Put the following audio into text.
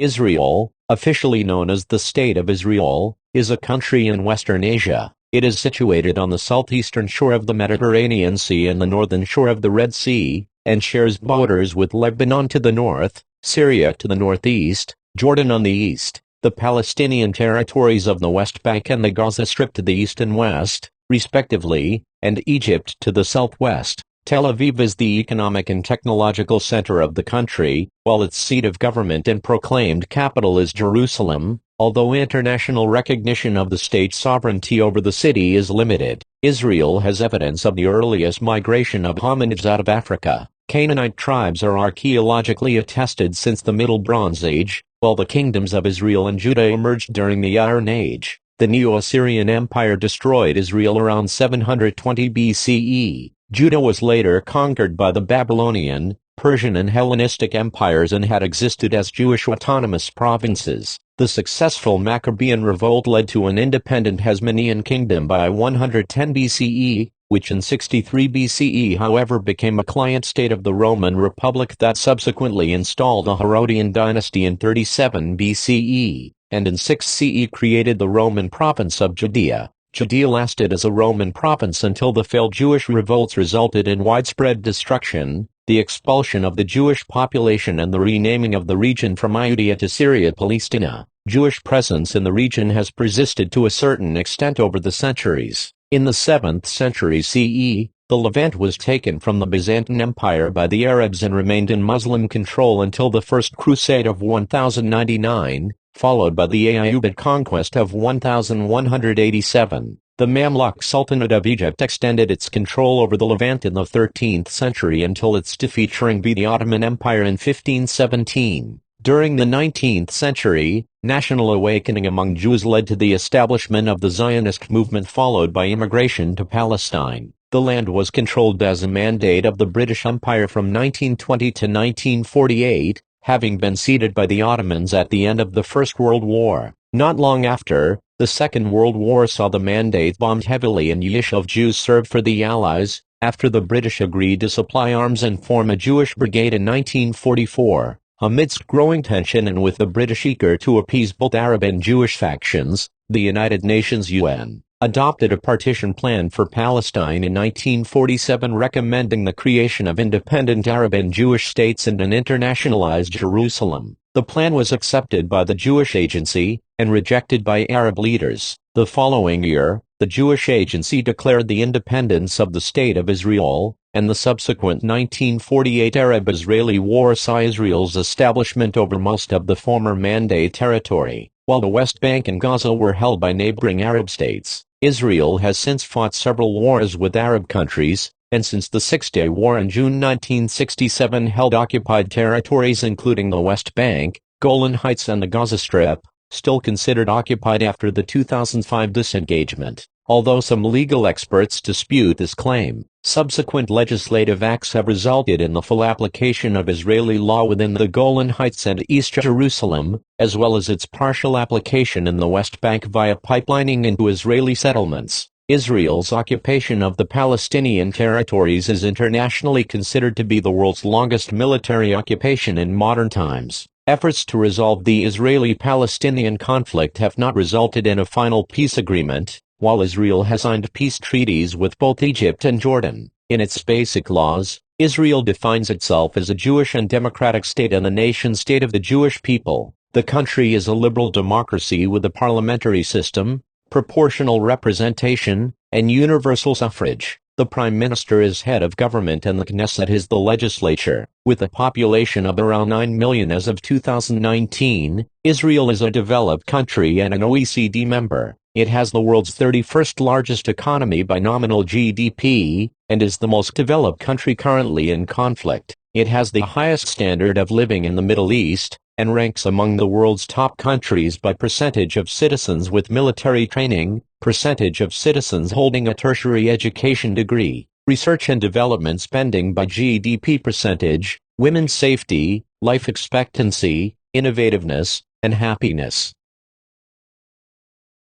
Israel, officially known as the State of Israel, is a country in Western Asia. It is situated on the southeastern shore of the Mediterranean Sea and the northern shore of the Red Sea, and shares borders with Lebanon to the north, Syria to the northeast, Jordan on the east, the Palestinian territories of the West Bank and the Gaza Strip to the east and west, respectively, and Egypt to the southwest. Tel Aviv is the economic and technological center of the country, while its seat of government and proclaimed capital is Jerusalem, although international recognition of the state's sovereignty over the city is limited. Israel has evidence of the earliest migration of hominids out of Africa. Canaanite tribes are archaeologically attested since the Middle Bronze Age, while the kingdoms of Israel and Judah emerged during the Iron Age. The Neo-Assyrian Empire destroyed Israel around 720 BCE. Judah was later conquered by the Babylonian, Persian and Hellenistic empires and had existed as Jewish autonomous provinces. The successful Maccabean revolt led to an independent Hasmonean kingdom by 110 BCE, which in 63 BCE however became a client state of the Roman Republic that subsequently installed the Herodian dynasty in 37 BCE, and in 6 CE created the Roman province of Judea. Judea lasted as a Roman province until the failed Jewish revolts resulted in widespread destruction, the expulsion of the Jewish population and the renaming of the region from Iudea to Syria-Palestina. Jewish presence in the region has persisted to a certain extent over the centuries. In the 7th century CE, the Levant was taken from the Byzantine Empire by the Arabs and remained in Muslim control until the First Crusade of 1099, followed by the Ayyubid conquest of 1187. The Mamluk Sultanate of Egypt extended its control over the Levant in the 13th century until its defeat during the Ottoman Empire in 1517. During the 19th century, national awakening among Jews led to the establishment of the Zionist movement followed by immigration to Palestine. The land was controlled as a mandate of the British Empire from 1920 to 1948, having been ceded by the Ottomans at the end of the First World War. Not long after, the Second World War saw the mandate bombed heavily and Yishuv Jews served for the Allies, after the British agreed to supply arms and form a Jewish brigade in 1944. Amidst growing tension and with the British eager to appease both Arab and Jewish factions, the United Nations UN adopted a partition plan for Palestine in 1947 recommending the creation of independent Arab and Jewish states and an internationalized Jerusalem. The plan was accepted by the Jewish Agency, and rejected by Arab leaders. The following year, the Jewish Agency declared the independence of the State of Israel, and the subsequent 1948 Arab-Israeli War saw Israel's establishment over most of the former Mandate territory, while the West Bank and Gaza were held by neighboring Arab states. Israel has since fought several wars with Arab countries, and since the Six-Day War in June 1967 held occupied territories including the West Bank, Golan Heights and the Gaza Strip, still considered occupied after the 2005 disengagement. Although some legal experts dispute this claim, subsequent legislative acts have resulted in the full application of Israeli law within the Golan Heights and East Jerusalem, as well as its partial application in the West Bank via pipelining into Israeli settlements. Israel's occupation of the Palestinian territories is internationally considered to be the world's longest military occupation in modern times. Efforts to resolve the Israeli-Palestinian conflict have not resulted in a final peace agreement, while Israel has signed peace treaties with both Egypt and Jordan. In its basic laws, Israel defines itself as a Jewish and democratic state and a nation-state of the Jewish people. The country is a liberal democracy with a parliamentary system, proportional representation, and universal suffrage. The Prime Minister is head of government and the Knesset is the legislature. With a population of around 9 million as of 2019, Israel is a developed country and an OECD member. It has the world's 31st largest economy by nominal GDP, and is the most developed country currently in conflict. It has the highest standard of living in the Middle East, and ranks among the world's top countries by percentage of citizens with military training, percentage of citizens holding a tertiary education degree, research and development spending by GDP percentage, women's safety, life expectancy, innovativeness, and happiness.